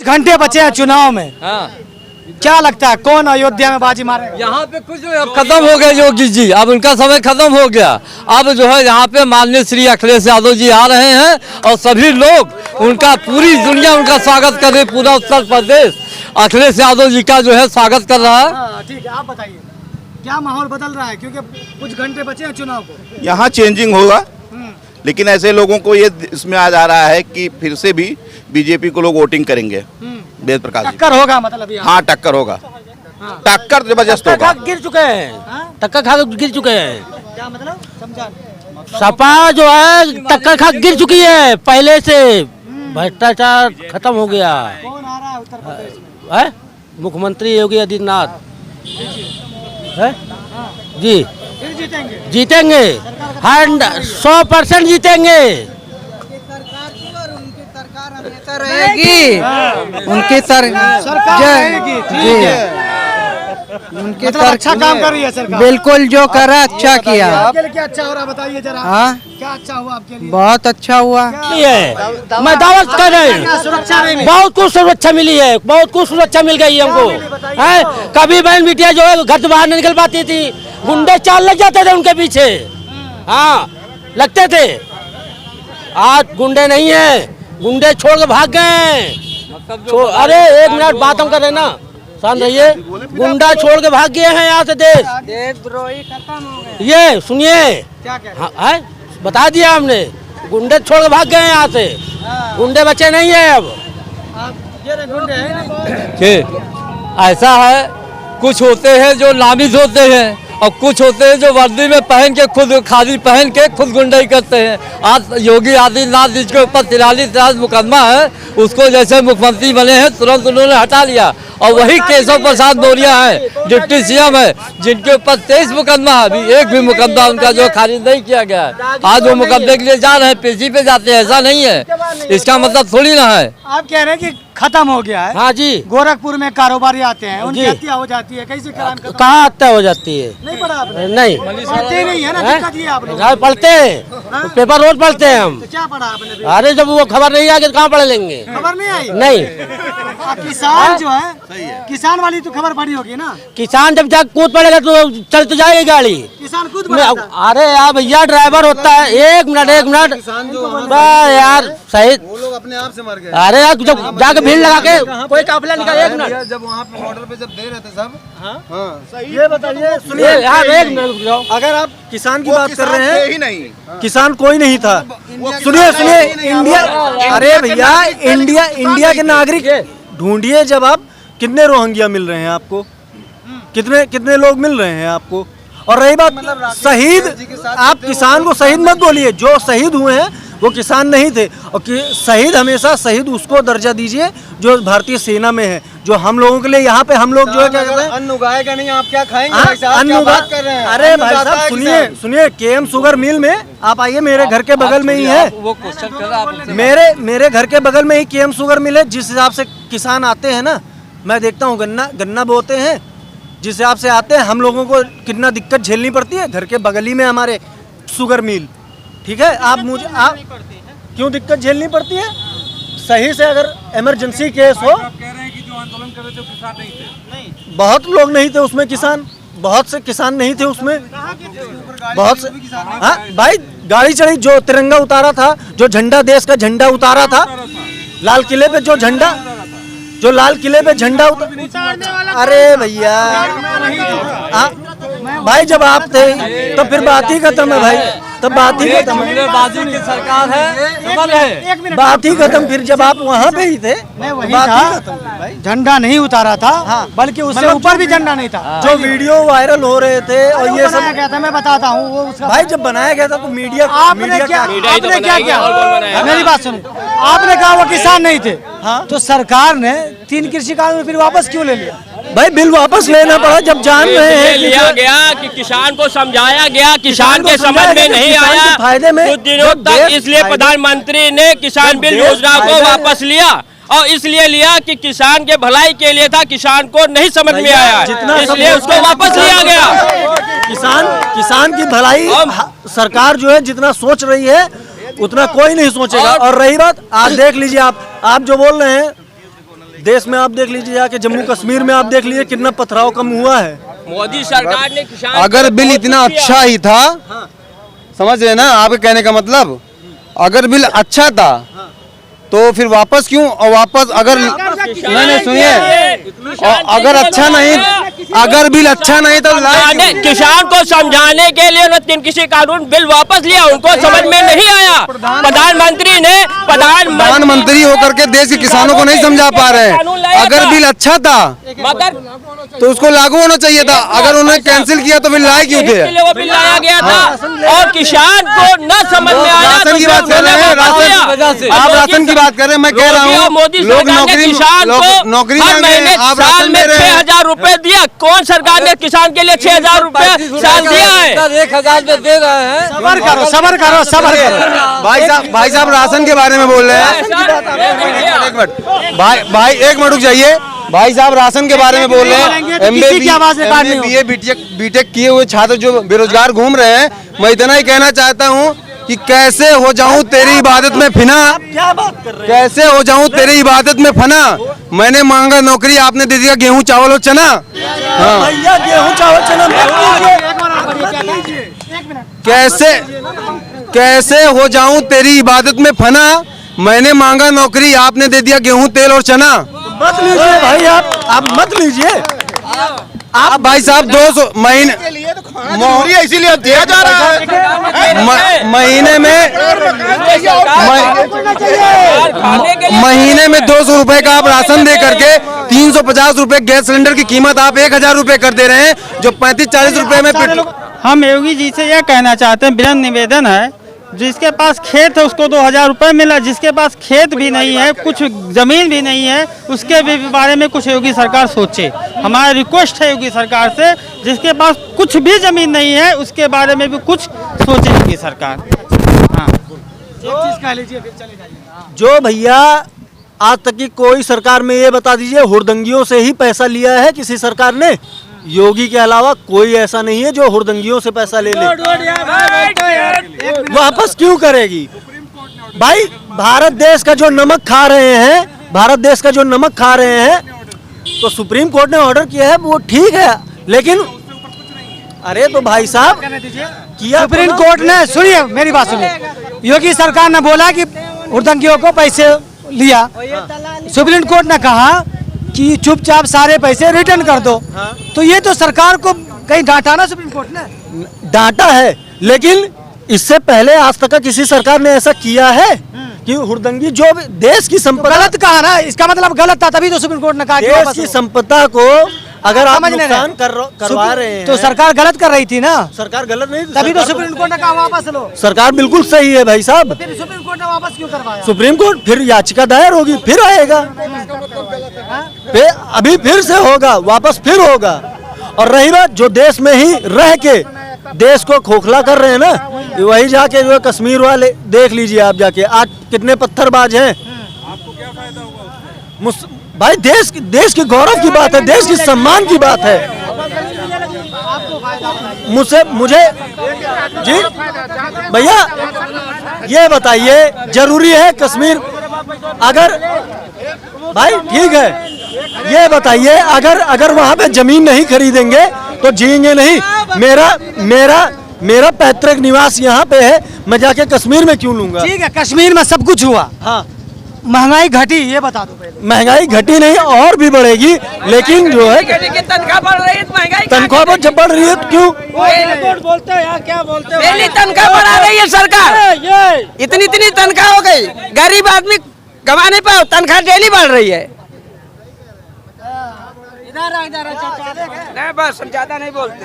घंटे बचे हैं चुनाव में। हाँ। क्या लगता है कौन अयोध्या में बाजी मारेगा? यहाँ पे कुछ खत्म हो गए योगी जी, अब उनका समय खत्म हो गया। अब जो है यहाँ पे माननीय श्री अखिलेश यादव जी आ रहे हैं और सभी लोग उनका, पूरी दुनिया उनका स्वागत कर रही, पूरा उत्तर प्रदेश अखिलेश यादव जी का जो है स्वागत कर रहा है। ठीक है, आप बताइए क्या माहौल बदल रहा है, क्योंकि कुछ घंटे बचे हैं चुनाव को? यहाँ चेंजिंग होगा, लेकिन ऐसे लोगों को ये इसमें आ जा रहा है कि फिर से भी बीजेपी को लोग वोटिंग करेंगे। वेद प्रकाश टक्कर होगा मतलब यहाँ? हाँ, टक्कर होगा। टक्कर जबरदस्त होगा। गिर चुके हैं, टक्कर खा गिर चुके हैं। क्या मतलब समझा? सपा जो है टक्कर खा गिर चुकी है पहले से, भ्रष्टाचार खत्म हो गया कौन आ रहा है उत्तर प्रदेश में? है। मुख्यमंत्री योगी आदित्यनाथ है जी, फिर जीतेंगे? जीतेंगे 100% जीतेंगे। रहेगी उनकी सरकार रहेगी, ठीक है। उनकी मतलब अच्छा काम कर रही है सरकार? बिल्कुल, जो करा अच्छा किया। आपके लिए क्या अच्छा हो रहा है बताइए जरा। हाँ, क्या अच्छा हुआ आपके लिए? बहुत अच्छा हुआ। मैं दावत कर रही हूँ, सुरक्षा नहीं मिली? बहुत कुछ सुरक्षा मिली है, बहुत कुछ सुरक्षा मिल गई है हमको। है कभी बहन बिटिया जो है घर से बाहर नहीं निकल पाती थी, गुंडे चाल लग जाते थे उनके पीछे। हाँ, लगते थे। आज गुंडे नहीं है, गुंडे छोड़ के भाग गए। अरे एक मिनट बात हम कर रहे ना, शांत रहिए। गुंडा छोड़ के भाग गए हैं यहाँ से, देशद्रोही खत्म हो गए। ये सुनिए, क्या कह रहे हाँ, है बता दिया हमने, गुंडे छोड़ के भाग गए हैं यहाँ से, गुंडे बच्चे नहीं है अब। ये गुंडे हैं? ऐसा है, कुछ होते हैं जो नामिज होते हैं और कुछ होते हैं जो वर्दी में पहन के, खुद खादी पहन के खुद गुंडाई करते हैं। आज योगी आदित्यनाथ जिसके ऊपर 43 मुकदमा है, उसको जैसे मुख्यमंत्री बने हैं तुरंत उन्होंने हटा लिया। और वही केशव प्रसाद मौर्य है डिप्टी सीएम है, जिनके ऊपर 23 मुकदमा है, अभी एक भी मुकदमा उनका जो खारिज नहीं किया गया है। आज वो मुकदमे के लिए जा रहे हैं, पेशी पे जाते हैं, ऐसा नहीं है, इसका मतलब थोड़ी ना है। आप कह रहे हैं कि खत्म हो गया है? हाँ जी, गोरखपुर में कारोबारी आते हैं, उनकी जी। हत्या हो जाती है, कैसे क्राइम खत्म? कहाँ हत्या हो जाती है? नहीं पढ़ा आपने? नहीं पढ़ते नहीं है ना, दिक्कत ये आप लोग। हाँ, पढ़ते हैं, पेपर रोज पढ़ते हैं हम। तो क्या पढ़ा आपने भी? अरे जब वो खबर नहीं आएगी तो कहाँ पढ़ लेंगे? खबर नहीं आई? नहीं। किसान जो है, किसान वाली तो खबर पड़ी होगी ना? किसान जब जाके कूद पड़ेगा तो चल तो जाएगी गाड़ी। किसान खुद बनाता है। अरे यार भैया, ड्राइवर होता है। एक मिनट यार, सही वो लोग अपने आप से मर गए। अरे यार, जब जाके भीड़ लगा के कोई काफिला निकाल, एक मिनट जब वहाँ पे बॉर्डर पे जब दे रहे थे सब। हाँ, ये बताइए, सुनिए यार, एक मिनट रुक जाओ। अगर आप किसान की बात कर रहे हैं, ही नहीं, किसान कोई नहीं था। सुनिए सुनिए, इंडिया, अरे भैया, इंडिया के नागरिक ढूंढिए। जब आप, कितने रोहिंग्या मिल रहे हैं आपको? कितने लोग मिल रहे हैं आपको? और रही बात शहीद, आप किसान को शहीद मत बोलिए। जो शहीद हुए हैं वो किसान नहीं थे। और शहीद, हमेशा शहीद उसको दर्जा दीजिए जो भारतीय सेना में है, जो हम लोगों के लिए यहाँ पे हम लोग जो है क्या कहते हैं, अन्न उगाएगा नहीं, आप क्या खाएंगे? अन्न बात कर रहे हैं। अरे भाई साहब सुनिए, KM शुगर मिल में आप आइए, मेरे घर के बगल में ही है। वो क्वेश्चन कर आप मेरे घर के बगल में ही KM शुगर मिल है। जिस हिसाब से किसान आते हैं ना, मैं देखता हूँ गन्ना बोते हैं, जिस हिसाब से आते हैं, हम लोगों को कितना दिक्कत झेलनी पड़ती है। घर के बगल ही में हमारे शुगर मिल, ठीक है। आप क्यों दिक्कत झेलनी पड़ती है? सही से अगर इमरजेंसी केस हो, कह रहे हैं कि जो आंदोलन कर रहे थे किसान नहीं थे। बहुत लोग नहीं थे उसमें, किसान बहुत से किसान नहीं थे उसमें, बहुत से। हाँ भाई, गाड़ी चढ़ी, जो तिरंगा उतारा था, जो झंडा, देश का झंडा उतारा था लाल किले पे, जो लाल किले पे झंडा अरे भैया भाई, जब आप थे तो फिर बात ही खत्म है भाई, तब बात ही खत्म है। बाजी की सरकार है, बात ही खत्म। फिर जब आप वहाँ पे ही थे, बात ही खत्म भाई। झंडा नहीं उतारा था, बल्कि उससे ऊपर भी झंडा नहीं था। जो वीडियो वायरल हो रहे थे और ये सब गया था, मैं बताता हूँ वो उसका भाई, जब बनाया गया था तो मीडिया, आपने क्या किया? मेरी बात सुनो, आपने कहा वो किसान नहीं थे, तो सरकार ने 3 कृषि कानून फिर वापस क्यों ले लिया? भाई बिल वापस लेना पड़ा जब जान रहे हैं। लिया गया कि किसान को समझाया गया, किसान के समझ में नहीं आया फायदे में कुछ दिनों तक, इसलिए प्रधानमंत्री ने किसान बिल योजना को वापस लिया। और इसलिए लिया कि किसान के भलाई के लिए था, किसान को नहीं समझ में आया, इसलिए उसको वापस लिया गया। किसान की भलाई सरकार जो है जितना सोच रही है उतना कोई नहीं सोचेगा। और रही बात, आप देख लीजिए, आप जो बोल रहे हैं देश में आप देख लीजिए, जाके जम्मू कश्मीर में आप देख लीजिए कितना पथराव कम हुआ है। मोदी सरकार ने किसान अगर बिल इतना अच्छा ही था, समझ रहे ना आपके कहने का मतलब, अगर बिल अच्छा था तो फिर वापस क्यों, और वापस अगर नहीं सुनिए, और अगर अच्छा नहीं, अगर बिल अच्छा नहीं तो किसान को समझाने के लिए उन्होंने 3 कृषि कानून बिल वापस लिया, उनको समझ में नहीं आया। प्रधानमंत्री ने प्रधानमंत्री होकर के देश के किसानों को नहीं समझा पा रहे हैं। अगर बिल अच्छा था मगर तो उसको लागू होना चाहिए था, अगर उन्होंने कैंसिल किया तो बिल लाए क्यों थे? इसलिए वो बिल लाया गया था और किसान को न समझ में आया। राशन की बात कर रहे हैं, आप राशन की बात कर रहे हैं, मैं कह रहा हूँ मोदी लोग सरकार ने किसान को नौकरी हर महीने आप साल राशन में दे रहे हैं। 6,000 रुपए दिया। कौन सरकार ने किसान के लिए 6,000 रुपए साल दिया है? 1,000 में दे रहे हैं। सबर करो, सबर करो, सबर करो। भाई साहब राशन के बारे में बोल रहे हैं, एक मिनट भाई एक मिनट रुक जाइए। भाई साहब राशन के बारे में बोल रहे हैं, MBA बीटेक किए हुए छात्र जो बेरोजगार घूम रहे हैं, मैं इतना ही कहना चाहता हूँ कि कैसे हो जाऊं तेरी इबादत में फिना, क्या बात कर रहे हैं? कैसे हो जाऊं तेरी इबादत में फना, मैंने मांगा नौकरी आपने दे दिया गेहूं चावल और चना। हाँ भैया गेहूं चावल चना मत लीजिए। कैसे हो जाऊं तेरी इबादत में फना, मैंने मांगा नौकरी आपने दे दिया गेहूं तेल और चना। मत लीजिए भाई, आप मत लीजिए। आप भाई साहब 200 महीने इसीलिए दिया जा रहा है। महीने में 200 रुपए का आप राशन दे करके 350 रुपए गैस सिलेंडर की कीमत आप 1,000 रुपए कर दे रहे हैं, जो 35-40 रुपए में। हम योगी जी से यह कहना चाहते हैं, विनम्र निवेदन है, जिसके पास खेत है उसको 2,000 रुपये मिला, जिसके पास खेत भी नहीं है, कुछ जमीन भी नहीं है, उसके भी बारे में कुछ योगी सरकार सोचे। हमारा रिक्वेस्ट है योगी सरकार से, जिसके पास कुछ भी जमीन नहीं है उसके बारे में भी कुछ सोचे योगी सरकार। हाँ, जो भैया आज तक की कोई सरकार में ये बता दीजिए हुड़दंगियों से ही पैसा लिया है किसी सरकार ने? योगी के अलावा कोई ऐसा नहीं है जो हुड़दंगियों से पैसा ले ले। वापस क्यों करेगी भाई? भारत देश का जो नमक खा रहे हैं, भारत देश का जो नमक खा रहे हैं, तो सुप्रीम कोर्ट ने ऑर्डर किया है वो ठीक है, लेकिन अरे तो भाई साहब किया सुप्रीम कोर्ट ने, सुनिए मेरी बात सुनिए, योगी सरकार ने बोला कि हुड़दंगियों को पैसे लिया, सुप्रीम कोर्ट ने कहा कि चुपचाप सारे पैसे रिटर्न कर दो। तो ये तो सरकार को कहीं डांटा ना सुप्रीम कोर्ट ने? डांटा है, लेकिन इससे पहले आज तक का किसी सरकार ने ऐसा किया है कि हुड़दंगी जो देश की संपदा, गलत कहा ना, इसका मतलब गलत था, तभी तो सुप्रीम कोर्ट ने कहा कि देश वापस की लो। संपदा को अगर आप समझ नहीं नुकसान रहे। करवा रहे हैं तो सरकार गलत कर रही थी ना, सरकार गलत नहीं, तभी तो सुप्रीम कोर्ट ने कहा वापस लो। सरकार बिल्कुल सही है भाई साहब। फिर सुप्रीम कोर्ट ने वापस क्यों करवाया? सुप्रीम कोर्ट फिर याचिका दायर होगी, फिर आएगा, अभी फिर से होगा, वापस फिर होगा। और रही बात जो देश में ही रह के देश को खोखला कर रहे हैं ना, वही जाके जो कश्मीर वाले देख लीजिए आप जाके, आज कितने पत्थरबाज हैं। भाई देश के गौरव की बात है, देश की सम्मान की बात है। मुझे जी भैया ये बताइए, जरूरी है कश्मीर? अगर भाई ठीक है, ये बताइए अगर वहां पे जमीन नहीं खरीदेंगे तो जिएंगे नहीं। मेरा पैतृक निवास यहाँ पे है, मैं जाके कश्मीर में क्यों लूंगा? ठीक है, कश्मीर में सब कुछ हुआ, हाँ महंगाई घटी, ये बता दो पहले। महंगाई घटी नहीं, और भी बढ़ेगी, लेकिन जो है तनख्वाह बढ़ रही है, महंगाई तनख्वाह जब बढ़ रही है तो क्यों? बोलते हैं यार, क्या बोलते हो? डेली तनख्वाह बढ़ा रही है सरकार, इतनी तनख्वाह हो गई, गरीब आदमी कमा नहीं पाओ, तनख्वाह डेली बढ़ रही है। इधर नहीं बस ज्यादा नहीं बोलते।